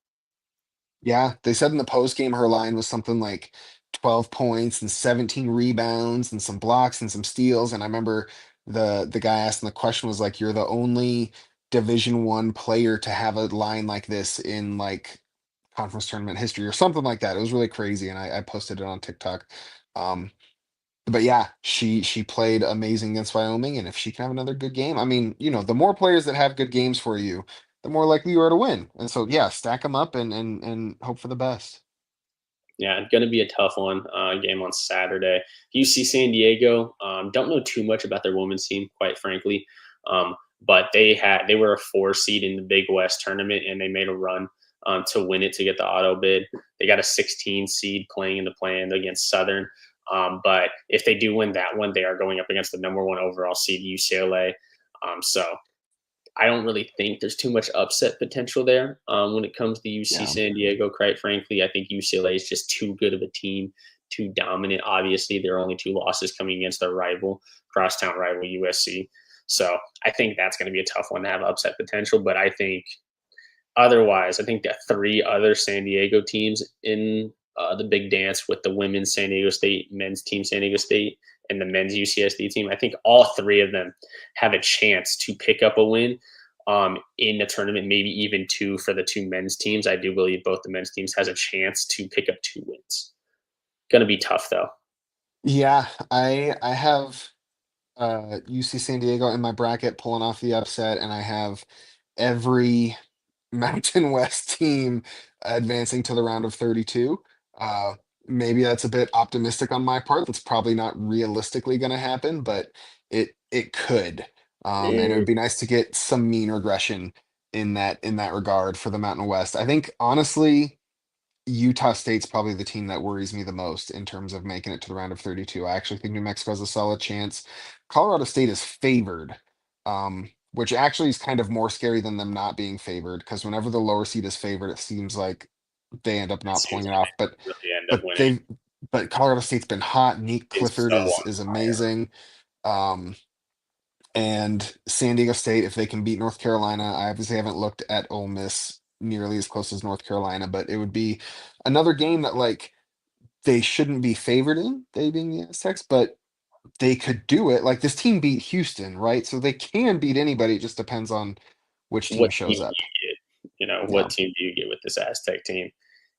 Yeah, they said in the post game her line was something like 12 points and 17 rebounds and some blocks and some steals. And I remember the guy asking the question was like, "You're the only Division 1 player to have a line like this in like conference tournament history," or something like that. It was really crazy, and I posted it on TikTok. Um, but yeah, she played amazing against Wyoming, and if she can have another good game, I mean, the more players that have good games for you, the more likely you are to win. And so yeah, stack them up and hope for the best. Yeah, it's going to be a tough one. Game on Saturday. UC San Diego. Don't know too much about their women's team, quite frankly. But they were a 4 seed in the Big West tournament, and they made a run to win it to get the auto bid. They got a 16 seed playing in the play-in against Southern. But if they do win that one, they are going up against the number 1 overall seed UCLA. So I don't really think there's too much upset potential there when it comes to UC Yeah. San Diego. Quite frankly, I think UCLA is just too good of a team, too dominant. Obviously, there are only 2 losses coming against their rival, crosstown rival USC. So I think that's going to be a tough one to have upset potential. But I think otherwise, I think that 3 other San Diego teams in the big dance, with the women's San Diego State, men's team San Diego State, and the men's UCSD team, I think all 3 of them have a chance to pick up a win in the tournament, maybe even 2 for the 2 men's teams. I do believe both the men's teams has a chance to pick up 2 wins. Going to be tough though. Yeah, I have UC San Diego in my bracket pulling off the upset, and I have every Mountain West team advancing to the round of 32. Uh, Maybe that's a bit optimistic on my part. That's probably not realistically going to happen, but it could. And it Mm, would be nice to get some mean regression in that regard for the Mountain West. I think honestly, Utah State's probably the team that worries me the most in terms of making it to the round of 32. I actually think New Mexico has a solid chance. Colorado State is favored, which actually is kind of more scary than them not being favored, because whenever the lower seed is favored, it seems like they end up it not seems pulling it like off. But they really end up but winning. they've but Colorado State's been hot. Nick It's Clifford so is on fire. amazing. Um, and San Diego State, if they can beat North Carolina, I obviously haven't looked at Ole Miss nearly as close as North Carolina, but it would be another game that like they shouldn't be favored in, they being the Aztecs, but they could do it. Like this team beat Houston, right? So they can beat anybody. It just depends on which team What team shows do up. you get? What Yeah. team do you get with this Aztec team?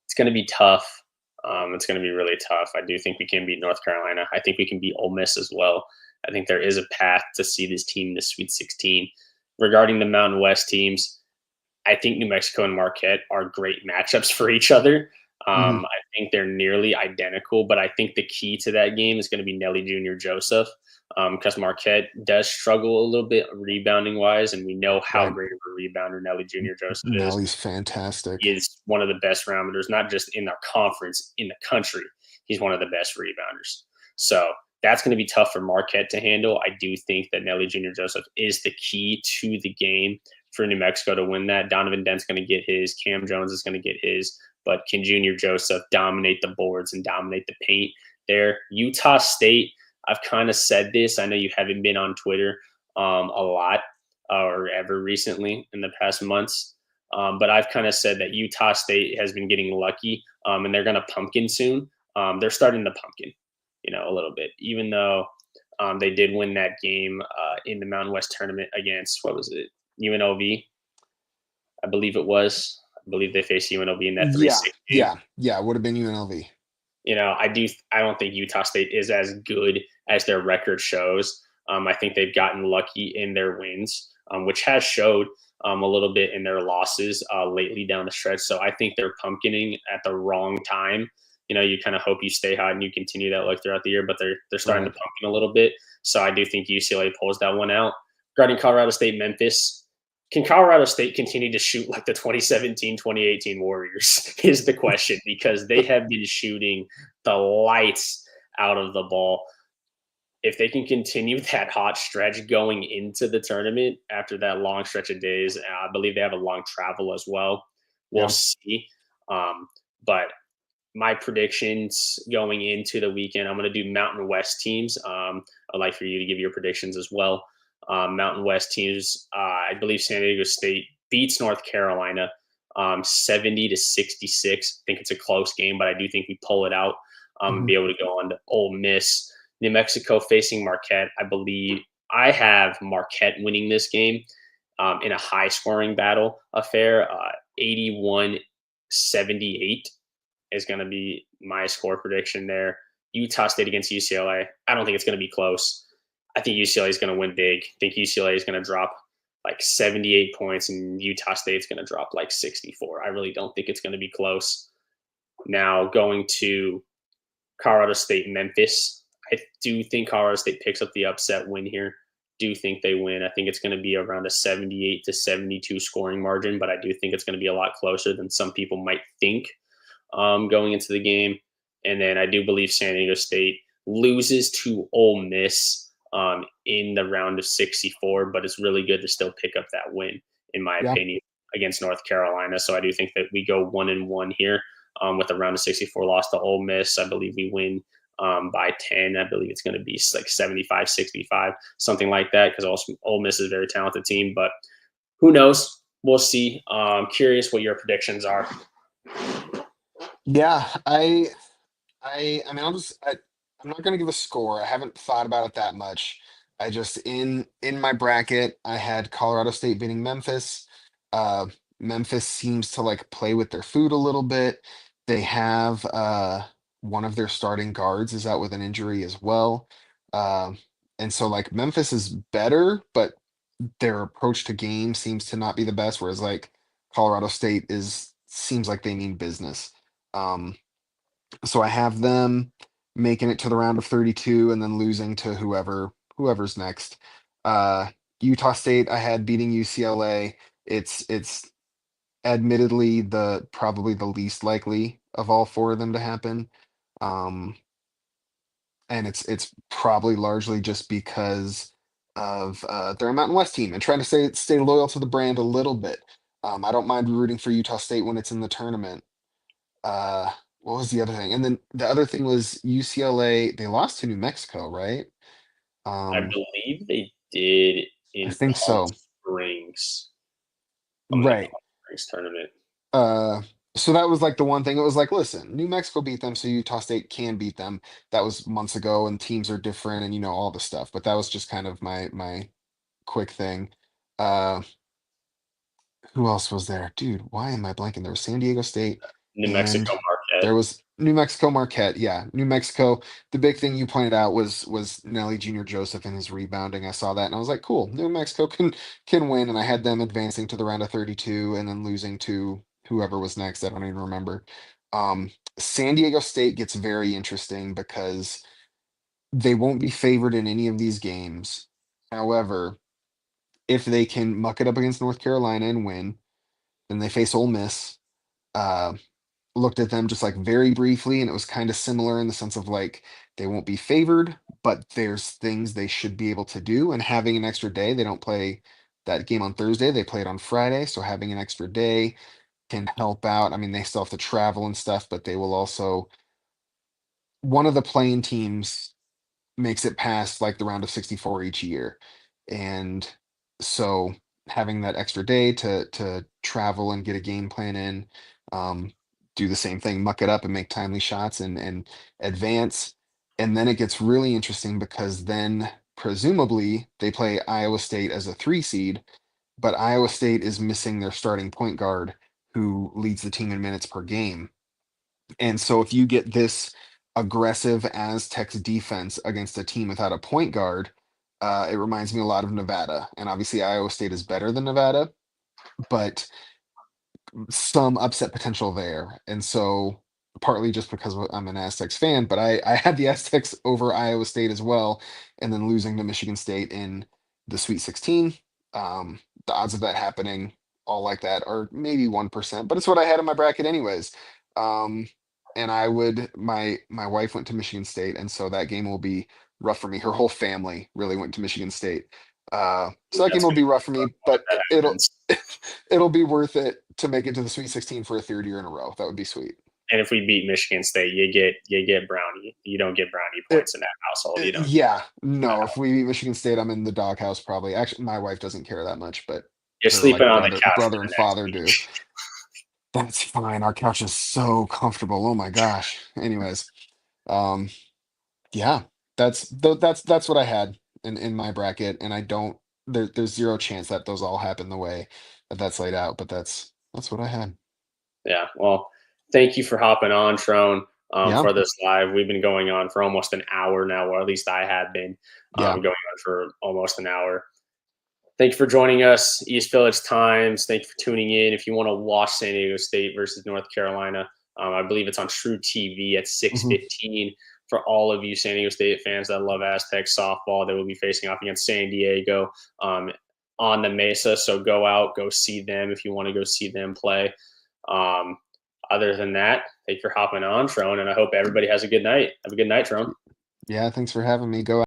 It's going to be tough. It's going to be really tough. I do think we can beat North Carolina. I think we can beat Ole Miss as well. I think there is a path to see this team in the Sweet 16. Regarding the Mountain West teams, I think New Mexico and Marquette are great matchups for each other. Hmm. I think they're nearly identical, but I think the key to that game is going to be Nelly Jr. Joseph, because Marquette does struggle a little bit rebounding wise, and we know how Right. great of a rebounder Nelly Jr. Joseph is. Nelly's He fantastic. is one of the best rounders, not just in our conference, in the country. He's one of the best rebounders. So that's going to be tough for Marquette to handle. I do think that Nelly Jr. Joseph is the key to the game for New Mexico to win that. Donovan Dent's going to get his. Cam Jones is going to get his. But can Junior Joseph dominate the boards and dominate the paint there? Utah State, I've kind of said this. I know you haven't been on Twitter a lot or ever recently in the past months. But I've kind of said that Utah State has been getting lucky, and they're going to pumpkin soon. They're starting to pumpkin, a little bit, even though they did win that game in the Mountain West tournament against what was it, UNLV, I believe it was. I believe they faced UNLV in that 3-6 Yeah, game. yeah. It would have been UNLV. I don't think Utah State is as good as their record shows. I think they've gotten lucky in their wins, which has showed a little bit in their losses lately down the stretch. So I think they're pumpkining at the wrong time. You kind of hope you stay hot and you continue that luck throughout the year, but they're starting to Right. pumpkin a little bit. So I do think UCLA pulls that one out. Regarding Colorado State, Memphis, can Colorado State continue to shoot like the 2017, 2018 Warriors is the question, because they have been shooting the lights out of the ball. If they can continue that hot stretch going into the tournament after that long stretch of days, I believe they have a long travel as well. We'll Yeah. see. But my predictions going into the weekend, I'm going to do Mountain West teams. I'd like for you to give your predictions as well. Mountain West teams, I believe San Diego State beats North Carolina 70-66. I think it's a close game, but I do think we pull it out and Mhm. be able to go on to Ole Miss. New Mexico facing Marquette. I believe I have Marquette winning this game in a high scoring battle affair. 81-78 is going to be my score prediction there. Utah State against UCLA. I don't think it's going to be close. I think UCLA is going to win big. I think UCLA is going to drop like 78 points and Utah State's going to drop like 64. I really don't think it's going to be close. Now going to Colorado State, Memphis. I do think Colorado State picks up the upset win here. Do think they win. I think it's going to be around a 78-72 scoring margin, but I do think it's going to be a lot closer than some people might think going into the game. And then I do believe San Diego State loses to Ole Miss in the round of 64, but it's really good to still pick up that win, in my Yeah. opinion, against North Carolina. So I do think that we go 1-1 here with a round of 64 loss to Ole Miss. I believe we win by 10. I believe it's going to be like 75-65, something like that, because Ole Miss is a very talented team, but who knows? We'll see. Curious what your predictions are. Yeah. I mean, I'm not going to give a score. I haven't thought about it that much. I just in my bracket, I had Colorado State beating Memphis. Uh, Memphis seems to like play with their food a little bit. They have one of their starting guards is out with an injury as well. Um, and so like Memphis is better, but their approach to game seems to not be the best. Whereas like Colorado State is seems like they mean business. Um, so I have them making it to the round of 32 and then losing to whoever's next. Uh Utah State I had beating UCLA. It's admittedly the probably the least likely of all four of them to happen. Um and it's probably largely just because of they're a Mountain West team and trying to stay loyal to the brand a little bit. I don't mind rooting for Utah State when it's in the tournament. uh what was the other thing? And then the other thing was UCLA, they lost to New Mexico, right? I um believe they did I in think Palm so. Springs from that Right. Palm Springs tournament. uh so that was like the one thing. It was like, listen, New Mexico beat them, so Utah State can beat them. That was months ago and teams are different and all the stuff, but that was just kind of my quick thing. uh who else was there? Dude, why am I blanking? There was San Diego State New and Mexico there Marquette. was New Mexico Marquette. Yeah, New Mexico. The big thing you pointed out was Nelly Jr. Joseph and his rebounding. I saw that and I was like, cool, New Mexico can win. And I had them advancing to the round of 32 and then losing to whoever was next. I don't even remember. San Diego State gets very interesting because they won't be favored in any of these games. However, if they can muck it up against North Carolina and win, then they face Ole Miss. Uh, Looked at them just like very briefly, and it was kind of similar in the sense of like they won't be favored, but there's things they should be able to do. And having an extra day, they don't play that game on Thursday, they play it on Friday. So having an extra day can help out. I mean, they still have to travel and stuff, but they will also, one of the playing teams makes it past like the round of 64 each year. And so having that extra day to travel and get a game plan in, um, do the same thing, muck it up and make timely shots and advance. And then it gets really interesting because then presumably they play Iowa State as a 3 seed, but Iowa State is missing their starting point guard who leads the team in minutes per game. And so if you get this aggressive Aztecs defense against a team without a point guard, it reminds me a lot of Nevada. And obviously Iowa State is better than Nevada, but some upset potential there. And so partly just because I'm an Aztecs fan, but I had the Aztecs over Iowa State as well, and then losing to Michigan State in the Sweet 16. The odds of that happening all like that are maybe 1%, but it's what I had in my bracket anyways. Um, and I would my wife went to Michigan State, and so that game will be rough for me. Her whole family really went to Michigan State. So that game That's will gonna be be rough for me, fun if but that it'll happens. it'll be worth it to make it to the Sweet 16 for a third year in a row. That would be sweet. And if we beat Michigan State, you get brownie. You don't get brownie It, points in that household. You don't. yeah, no. If we beat Michigan State, I'm in the doghouse probably. Actually, my wife doesn't care that much, but You're her sleeping like on the couch for brother the and next father do. week. That's fine. Our couch is so comfortable. Oh my gosh. Anyways, um, yeah, that's what I had in my bracket, and I don't. There's zero chance that those all happen the way that that's laid out, but that's what I had. Yeah. Well, thank you for hopping on, Tron, Yeah, for this live. We've been going on for almost an hour now, or at least I have been yeah. going on for almost an hour. Thank you for joining us, East Village Times. Thank you for tuning in. If you want to watch San Diego State versus North Carolina, I believe it's on True TV at Hmm. 6:15. For all of you San Diego State fans that love Aztec softball, they will be facing off against San Diego um, on the Mesa. So go out, go see them if you want to go see them play. Um, other than that, thank you for hopping on, Tron, and I hope everybody has a good night. Have a good night, Tron. Yeah, thanks for having me. Go